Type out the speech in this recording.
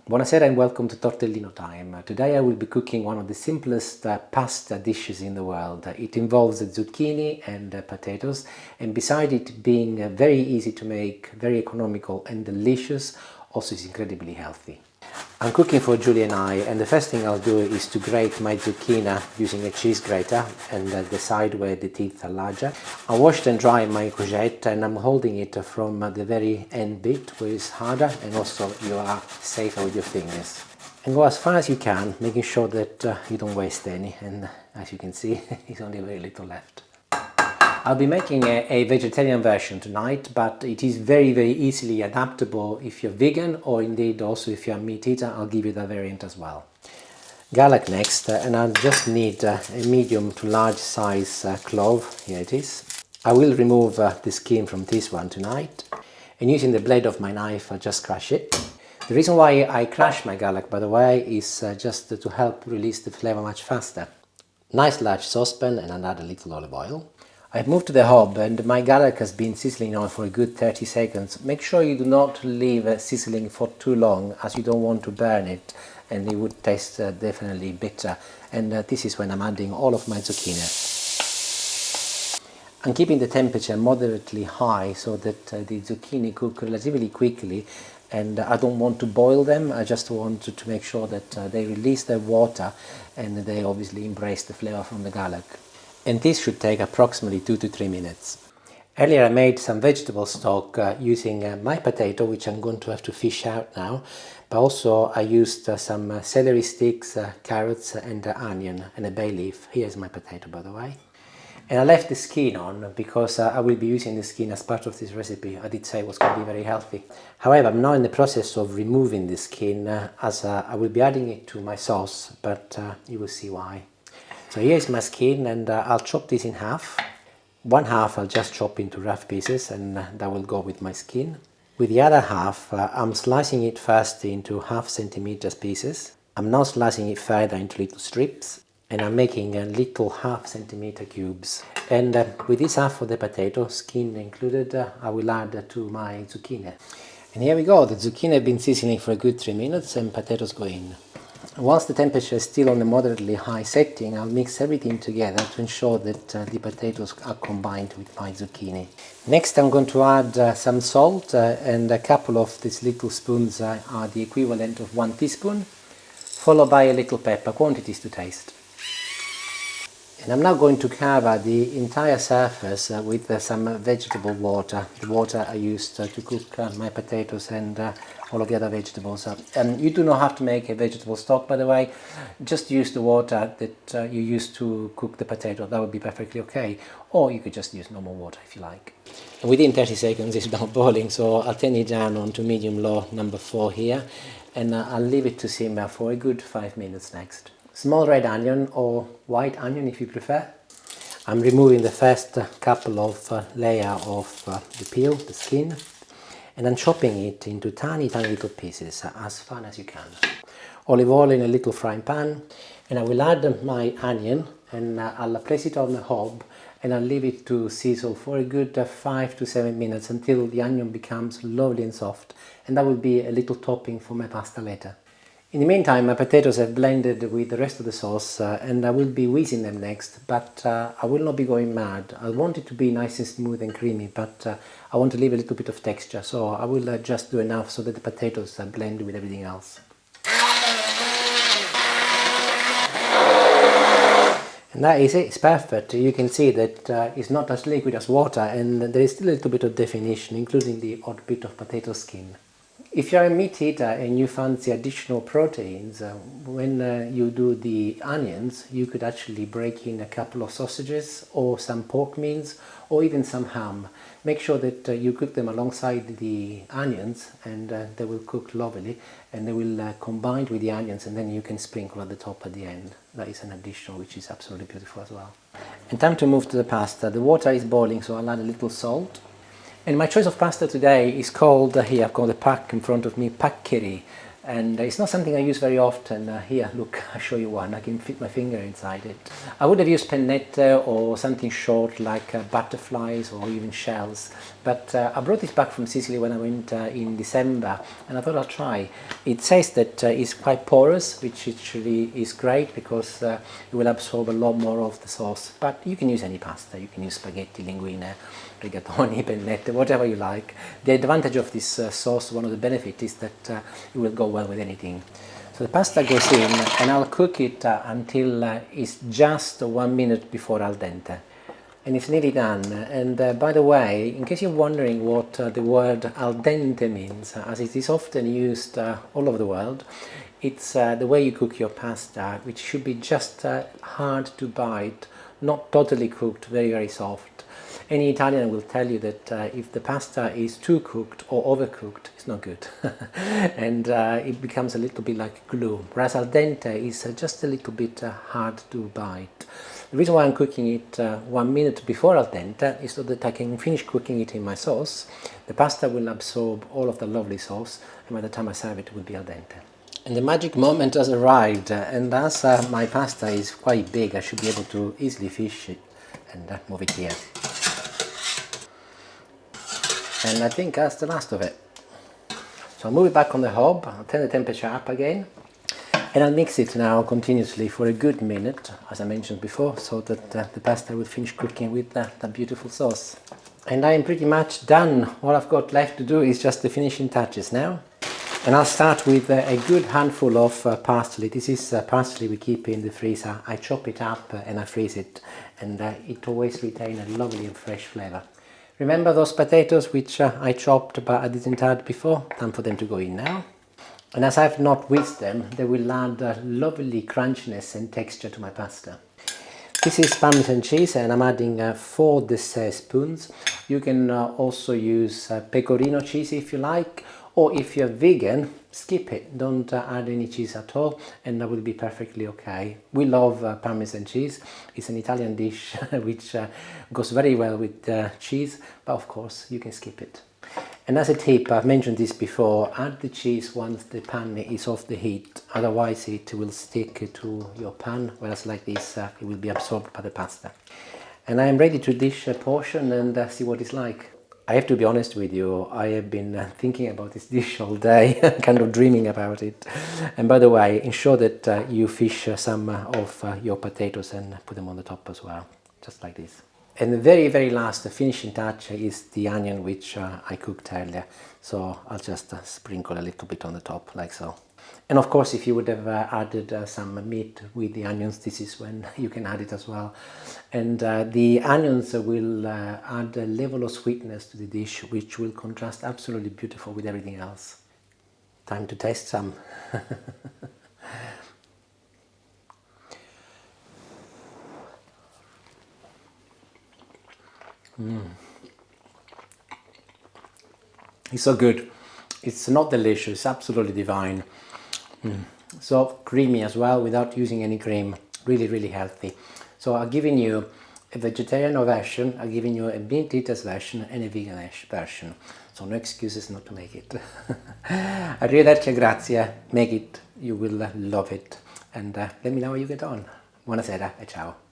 Buonasera and welcome to Tortellino time. Today I will be cooking one of the simplest pasta dishes in the world. It involves zucchini and potatoes, and beside it being very easy to make, very economical and delicious, also is incredibly healthy. I'm cooking for Julie and I, and the first thing I'll do is to grate my zucchini using a cheese grater, and the side where the teeth are larger. I washed and dried my courgette, and I'm holding it from the very end bit where it's harder, and also you are safer with your fingers. And go as far as you can, making sure that you don't waste any, and as you can see, there's only very little left. I'll be making a vegetarian version tonight, but it is very easily adaptable if you're vegan, or indeed also if you're a meat eater. I'll give you that variant as well. Garlic next, and I'll just need a medium to large size clove. Here it is. I will remove the skin from this one tonight, and using the blade of my knife I'll just crush it. The reason why I crush my garlic, by the way, is just to help release the flavor much faster. Nice large saucepan, and I'll add a little olive oil. I've moved to the hob, and my garlic has been sizzling on for a good 30 seconds. Make sure you do not leave sizzling for too long, as you don't want to burn it, and it would taste definitely bitter. And this is when I'm adding all of my zucchini. I'm keeping the temperature moderately high so that the zucchini cook relatively quickly, and I don't want to boil them. I just want to make sure that they release their water and they obviously embrace the flavor from the garlic. And this should take approximately 2 to 3 minutes. Earlier I made some vegetable stock using my potato, which I'm going to have to fish out now, but also I used some celery sticks, carrots and onion and a bay leaf. Here's my potato, by the way. And I left the skin on because I will be using the skin as part of this recipe. I did say it was going to be very healthy. However, I'm now in the process of removing the skin as I will be adding it to my sauce, but you will see why. So here's my skin, and I'll chop this in half. One half I'll just chop into rough pieces, and that will go with my skin. With the other half, I'm slicing it first into 1/2 centimeter pieces. I'm now slicing it further into little strips, and I'm making little 1/2 centimeter cubes. And with this half of the potato, skin included, I will add to my zucchini. And here we go, the zucchini have been seasoning for a good 3 minutes, and potatoes go in. Once the temperature is still on a moderately high setting, I'll mix everything together to ensure that the potatoes are combined with my zucchini. Next I'm going to add some salt, and a couple of these little spoons are the equivalent of 1 teaspoon, followed by a little pepper, quantities to taste. And I'm now going to cover the entire surface with some vegetable water, the water I used to cook my potatoes and all of the other vegetables. You do not have to make a vegetable stock, by the way. Just use the water that you used to cook the potato. That would be perfectly okay. Or you could just use normal water if you like. And within 30 seconds it's now boiling, so I'll turn it down on to medium-low number 4 here, and I'll leave it to simmer for a good 5 minutes next. Small red onion, or white onion if you prefer. I'm removing the first couple of layer of the peel, the skin, and I'm chopping it into tiny little pieces, as fine as you can. Olive oil in a little frying pan, and I will add my onion, and I'll place it on the hob, and I'll leave it to sizzle for a good 5 to 7 minutes until the onion becomes lovely and soft, and that will be a little topping for my pasta later. In the meantime, my potatoes have blended with the rest of the sauce, and I will be whizzing them next, but I will not be going mad. I want it to be nice and smooth and creamy, but I want to leave a little bit of texture, so I will just do enough so that the potatoes blend with everything else. And that is it, it's perfect. You can see that it's not as liquid as water, and there is still a little bit of definition, including the odd bit of potato skin. If you're a meat eater and you fancy additional proteins, when you do the onions, you could actually break in a couple of sausages or some pork mince or even some ham. Make sure that you cook them alongside the onions, and they will cook lovely, and they will combine with the onions, and then you can sprinkle at the top at the end. That is an addition which is absolutely beautiful as well. And time to move to the pasta. The water is boiling, so I'll add a little salt. And my choice of pasta today is called, here I've got the pack in front of me, Paccheri. and it's not something I use very often. Here, look, I'll show you one. I can fit my finger inside it. I would have used pennetta or something short like butterflies or even shells, but I brought this back from Sicily when I went in December, and I thought I'll try. It says that it's quite porous, which actually is great because it will absorb a lot more of the sauce, but you can use any pasta. You can use spaghetti, linguine, rigatoni, pennette, whatever you like. The advantage of this sauce, one of the benefits, is that it will go well with anything. So the pasta goes in, and I'll cook it until it's just 1 minute before al dente. And it's nearly done. And by the way, in case you're wondering what the word al dente means, as it is often used all over the world, it's the way you cook your pasta, which should be just hard to bite, not totally cooked, very, very soft. Any Italian will tell you that if the pasta is too cooked or overcooked, it's not good. And it becomes a little bit like glue. Whereas al dente is just a little bit hard to bite. The reason why I'm cooking it 1 minute before al dente is so that I can finish cooking it in my sauce. The pasta will absorb all of the lovely sauce, and by the time I serve it, it will be al dente. And the magic moment has arrived, and as my pasta is quite big, I should be able to easily fish it and move it here. And I think that's the last of it. So I'll move it back on the hob, I'll turn the temperature up again, and I'll mix it now continuously for a good minute, as I mentioned before, so that the pasta will finish cooking with that beautiful sauce. And I am pretty much done. All I've got left to do is just the finishing touches now. And I'll start with a good handful of parsley. This is parsley we keep in the freezer. I chop it up and I freeze it, and it always retains a lovely and fresh flavour. Remember those potatoes which I chopped but I didn't add before? Time for them to go in now. And as I've not whisked them, they will add lovely crunchiness and texture to my pasta. This is Parmesan cheese, and I'm adding 4 dessert spoons. You can also use pecorino cheese if you like, or if you're vegan, skip it. Don't add any cheese at all, and that will be perfectly okay. We love Parmesan cheese. It's an Italian dish which goes very well with cheese, but of course you can skip it. And as a tip, I've mentioned this before, add the cheese once the pan is off the heat, otherwise it will stick to your pan, whereas like this it will be absorbed by the pasta. And I am ready to dish a portion and see what it's like. I have to be honest with you, I have been thinking about this dish all day, kind of dreaming about it. And by the way, ensure that you fish some of your potatoes and put them on the top as well, just like this. And the very, very last finishing touch is the onion which I cooked earlier. So I'll just sprinkle a little bit on the top, like so. And of course, if you would have added some meat with the onions, this is when you can add it as well. And the onions will add a level of sweetness to the dish, which will contrast absolutely beautiful with everything else. Time to taste some. It's so good. It's not delicious, it's absolutely divine. So creamy as well, without using any cream. Really, really healthy. So I've given you a vegetarian version, I've given you a meat eaters version and a vegan version. So no excuses not to make it. Arrivederci, grazie. Make it, you will love it. And let me know how you get on. Buonasera e ciao.